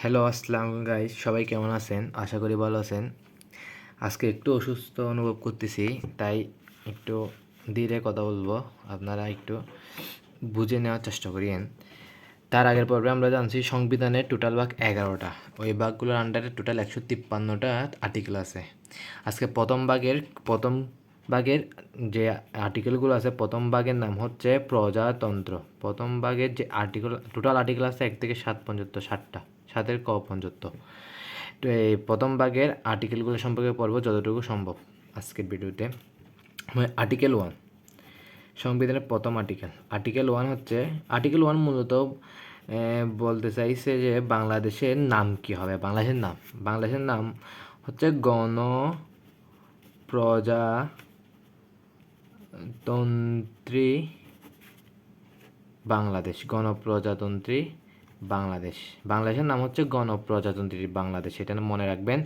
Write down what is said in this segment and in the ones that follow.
Hello আসসালাম guys, সবাই কেমন আছেন? আশা করি ভালো আছেন। আজকে একটু অসুস্থ অনুভব করতেছি, তাই একটু ধীরে কথা বলবো। আপনারা একটু বুঝে নেওয়ার চেষ্টা করিয়েন। তার আগের পর্বে আমরা জানছি সংবিধানের টোটাল ভাগ 11টা। ওই ভাগগুলোর আন্ডারে টোটাল 153টা আর্টিকেল আছে। আজকে প্রথম ভাগের যে আর্টিকেলগুলো আছে, প্রথম ভাগের নাম হচ্ছে প্রজাতন্ত্র। প্রথম ভাগের যে টোটাল আর্টিকেল আছে 1 থেকে 7 পর্যন্ত, 7টা, 7-এর ক পর্যন্ত। তো এই প্রথম ভাগের আর্টিকেলগুলো সম্পর্কে পড়ব যতটুকু সম্ভব আজকের ভিডিওতে। আর্টিকেল 1, সংবিধানের প্রথম আর্টিকেল 1 হচ্ছে, আর্টিকেল 1 মূলত বলতে চাইছে যে বাংলাদেশের নাম কি হবে। বাংলাদেশের নাম হচ্ছে গণপ্রজাতন্ত্রী বাংলাদেশ। গণপ্রজাতন্ত্রী বাংলাদেশ, বাংলাদেশের নাম হচ্ছে গণপ্রজাতন্ত্রী বাংলাদেশ। এটা মনে রাখবেন।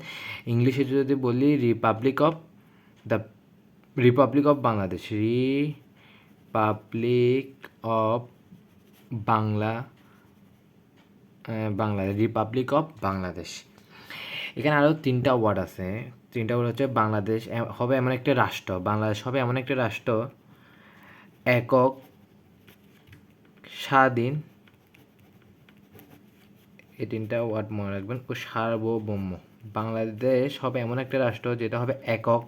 ইংলিশে যদি বলি Republic of Bangladesh, Republic of Republic of Bangladesh. এখানে আরও 3টা ওয়ার্ড আছে। 3টা ওয়ার্ড হচ্ছে বাংলাদেশ হবে এমন একটা রাষ্ট্র, বাংলাদেশ হবে এমন একটা রাষ্ট্র, একক, স্বাধীন, এই 3টা ওয়ার্ড মনে রাখবেন, ও সার্বভৌম। বাংলাদেশ হবে এমন একটা রাষ্ট্র যেটা হবে একক।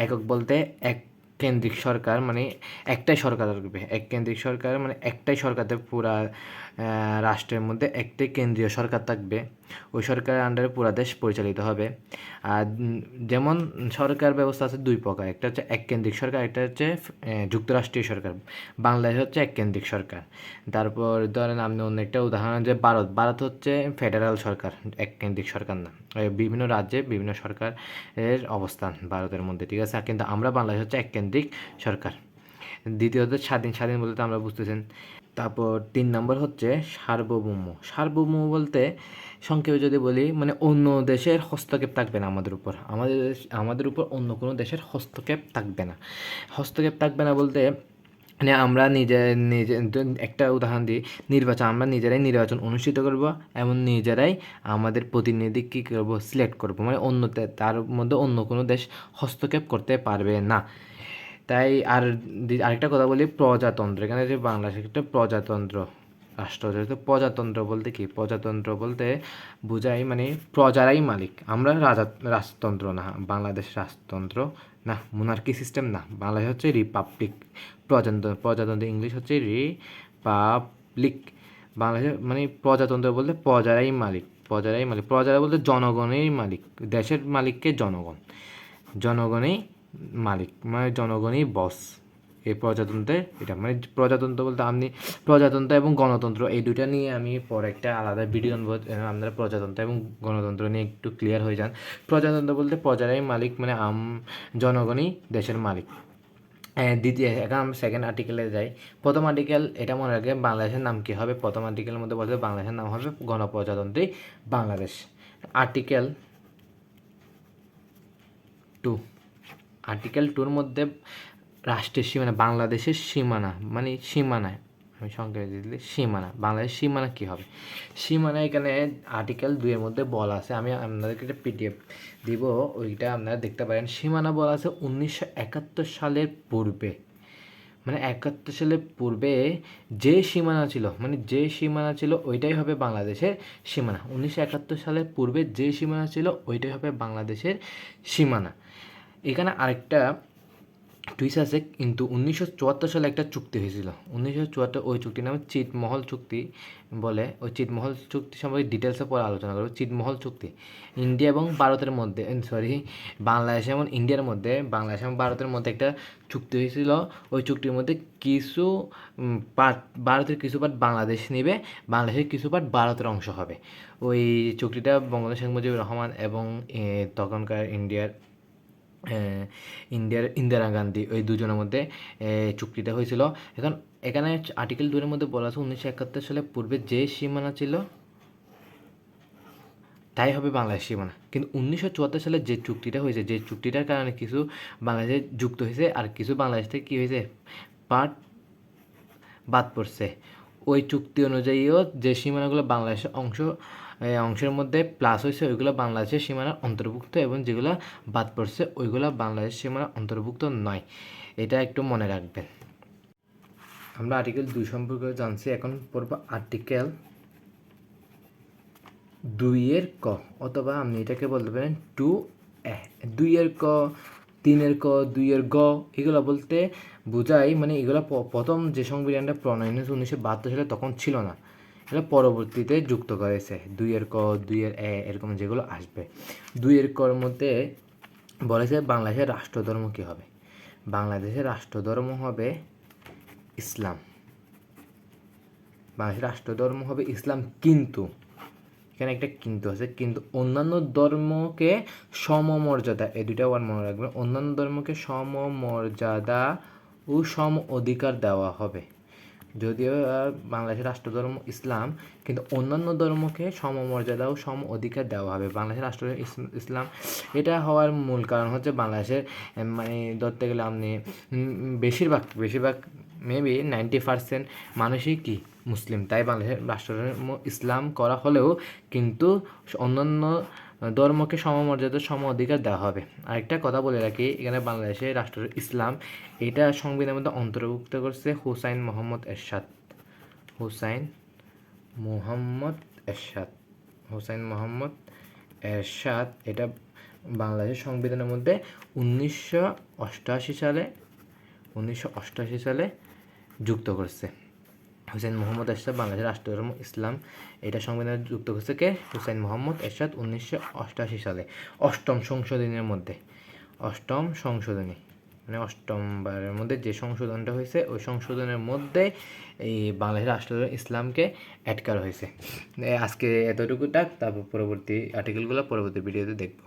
একক বলতে এক কেন্দ্রিক সরকার, মানে একটাই সরকার থাকবে। এক কেন্দ্রিক সরকার মানে একটাই সরকার থাকবে। পুরা রাষ্ট্রের মধ্যে একটাই কেন্দ্রীয় সরকার থাকবে। ওই সরকারের আন্ডারে পুরা দেশ পরিচালিত হবে। আর যেমন সরকার ব্যবস্থা আছে 2 প্রকার, একটা হচ্ছে এক কেন্দ্রিক সরকার, একটা হচ্ছে যুক্তরাষ্ট্রীয় সরকার। বাংলাদেশ হচ্ছে এক কেন্দ্রিক সরকার। তারপর ধরেন আপনি অন্য একটা উদাহরণ যে ভারত হচ্ছে ফেডারেল সরকার, এক কেন্দ্রিক সরকার না। বিভিন্ন রাজ্যে বিভিন্ন সরকারের অবস্থান ভারতের মধ্যে, ঠিক আছে। কিন্তু আমরা বাংলাদেশ হচ্ছে এক কেন্দ্রিক সরকার। দ্বিতীয়ত স্বাধীন বলতে আমরা বুঝতেছেন। তারপর 3 নম্বর হচ্ছে সার্বভৌম বলতে সংক্ষেপে যদি বলি, মানে অন্য দেশের হস্তক্ষেপ থাকবে না আমাদের উপর অন্য কোনো দেশের হস্তক্ষেপ থাকবে না বলতে, মানে আমরা নিজে একটা উদাহরণ দিই, আমরা নিজেরাই নির্বাচন অনুষ্ঠিত করব এবং নিজেরাই আমাদের প্রতিনিধি কী করবো, সিলেক্ট করব। মানে তার মধ্যে অন্য কোনো দেশ হস্তক্ষেপ করতে পারবে না। তাই আরেকটা কথা বলি, প্রজাতন্ত্র। এখানে যে বাংলাদেশ একটা প্রজাতন্ত্র রাষ্ট্র, যেহেতু প্রজাতন্ত্র বলতে কি, প্রজাতন্ত্র বলতে বোঝায় মানে প্রজারাই মালিক। আমরা রাজতন্ত্র না, বাংলাদেশ রাজতন্ত্র না, মোনার্কি সিস্টেম না। বাংলাদেশ হচ্ছে রিপাবলিক। প্রজাতন্ত্র ইংলিশ হচ্ছে রিপাবলিক। বাংলাদেশের মানে প্রজাতন্ত্র বলতে প্রজারাই মালিক। প্রজারা বলতে জনগণের মালিক। দেশের মালিককে জনগণই মালিক, মানে জনগণই বস। এই প্রজাতন্ত্রের এটা মানে প্রজাতন্ত্র বলতে প্রজাতন্ত্র এবং গণতন্ত্র এই দুইটা নিয়ে আমি পরে একটা আলাদা ভিডিও আনবো। আপনারা প্রজাতন্ত্র এবং গণতন্ত্র নিয়ে একটু ক্লিয়ার হয়ে যান। প্রজাতন্ত্র বলতে প্রজারাই মালিক, মানে জনগণই দেশের মালিক। এখন আমরা সেকেন্ড আর্টিকেলে যাই। প্রথম আর্টিকেল এটা মনে রাখে, বাংলাদেশের নাম কী হবে। প্রথম আর্টিকেলের মধ্যে বলতে বাংলাদেশের নাম হবে গণপ্রজাতন্ত্রী বাংলাদেশ। আর্টিকেল 2, আর্টিকেল 2-র মধ্যে রাষ্ট্রের সীমানা, বাংলাদেশের সীমানা, মানে সীমানায় আমি সংক্ষেপে দিলে বাংলাদেশের সীমানা কী হবে। সীমানা এখানে আর্টিকেল 2-এর মধ্যে বলা আছে, আমি আপনাদেরকে একটা পিডিএফ দিব, ওইটা আপনারা দেখতে পারেন। সীমানা বলা আছে 1971 সালের পূর্বে, মানে 71 সালের পূর্বে যে সীমানা ছিল ওইটাই হবে বাংলাদেশের সীমানা। 1971 সালের পূর্বে যে সীমানা ছিল ওইটাই হবে বাংলাদেশের সীমানা। এখানে আরেকটা টুইস্ট আছে, কিন্তু 1974 সালে একটা চুক্তি হয়েছিল। 1974, ওই চুক্তির নাম ছিটমহল চুক্তি বলে। ওই ছিটমহল চুক্তি সম্পর্কে ডিটেলসে পরে আলোচনা করবো। ছিটমহল চুক্তি ইন্ডিয়া এবং ভারতের মধ্যে, বাংলাদেশ এবং ভারতের মধ্যে একটা চুক্তি হয়েছিল। ওই চুক্তির মধ্যে কিছু পার্ট, ভারতের কিছু পার্ট বাংলাদেশ নেবে, বাংলাদেশের কিছু পার্ট ভারতের অংশ হবে। ওই চুক্তিটা বঙ্গবন্ধু শেখ মুজিবুর রহমান এবং তখনকার ইন্দিরা গান্ধী, ওই দুজনের মধ্যে চুক্তিটা হয়েছিল। এখানে আর্টিকেল 2-এর মধ্যে বলা আছে 1971 সালের পূর্বে যে সীমানা ছিল তাই হবে বাংলাদেশ সীমানা। কিন্তু 1974 সালে যে চুক্তিটা হয়েছে, যে চুক্তিটার কারণে কিছু বাংলাদেশে যুক্ত হয়েছে আর কিছু বাংলাদেশ থেকে কী হয়েছে, পার্ট বাদ পড়ছে। ওই চুক্তি অনুযায়ীও যে সীমানাগুলো বাংলাদেশের অংশের মধ্যে প্লাস হয়েছে ওইগুলো বাংলাদেশের সীমানার অন্তর্ভুক্ত, এবং যেগুলো বাদ পড়ছে ওইগুলো বাংলাদেশ সীমানার অন্তর্ভুক্ত নয়। এটা একটু মনে রাখবেন। আমরা আর্টিকেল 2 সম্পর্কে জানছি, এখন পড়ব আর্টিকেল 2 ক, অথবা আপনি এটাকে বলতে পারেন 2 ক, 3 ক, 2 গ। এগুলো বলতে বোঝায় মানে এগুলো প্রথম যে সংবিধানটা প্রণয়ন হয়েছে 1972 সালে তখন ছিল না, এটা পরবর্তীতে যুক্ত করেছে। 2 ক, 2 এরকম যেগুলো আসবে। 2 কর মধ্যে বলেছে বাংলাদেশের রাষ্ট্রধর্ম কী হবে। বাংলাদেশের রাষ্ট্রধর্ম হবে ইসলাম। বাংলাদেশের রাষ্ট্রধর্ম হবে ইসলাম, কিন্তু এখানে একটা কিন্তু আছে, কিন্তু অন্যান্য ধর্মকে সমমর্যাদা, এই দুইটা ওয়ার্ড মনে রাখবেন, অন্যান্য ধর্মকে সমমর্যাদা ও সম অধিকার দেওয়া হবে। যদিও বাংলাদেশের রাষ্ট্রধর্ম ইসলাম, কিন্তু অন্যান্য ধর্মকে সমমর্যাদা ও সম অধিকার দেওয়া হবে। বাংলাদেশের রাষ্ট্র ইসলাম, এটা হওয়ার মূল কারণ হচ্ছে বাংলাদেশের মানে ধরতে গেলে আপনি বেশিরভাগ মেবি 90% মানুষই কি মুসলিম, তাই বাংলাদেশের রাষ্ট্রধর্ম ইসলাম করা হলেও কিন্তু অন্যান্য ধর্মকে সমমর্যাদা সম অধিকার দেওয়া হবে। আরেকটা কথা বলে রাখি, এখানে বাংলাদেশের রাষ্ট্র ইসলাম এটা সংবিধানের মধ্যে অন্তর্ভুক্ত করছে হুসাইন মোহাম্মদ এরশাদ। হুসাইন মোহাম্মদ এরশাদ এটা বাংলাদেশের সংবিধানের মধ্যে 1988 সালে যুক্ত করছে। হুসাইন মোহাম্মদ এরশাদ বাংলাদেশের রাষ্ট্রধর্ম ইসলাম, এটা সংবিধানে যুক্ত করছে কে? হুসাইন মোহাম্মদ এরশাদ 1988 সালে অষ্টম সংশোধনী মানে অষ্টমবারের মধ্যে যে সংশোধনটা হয়েছে ওই সংশোধনের মধ্যে এই বাংলাদেশের রাষ্ট্রধর্ম ইসলামকে অ্যাড করা হয়েছে। আজকে এতটুকু তারপর পরবর্তী আর্টিকেলগুলো পরবর্তী ভিডিওতে দেখব।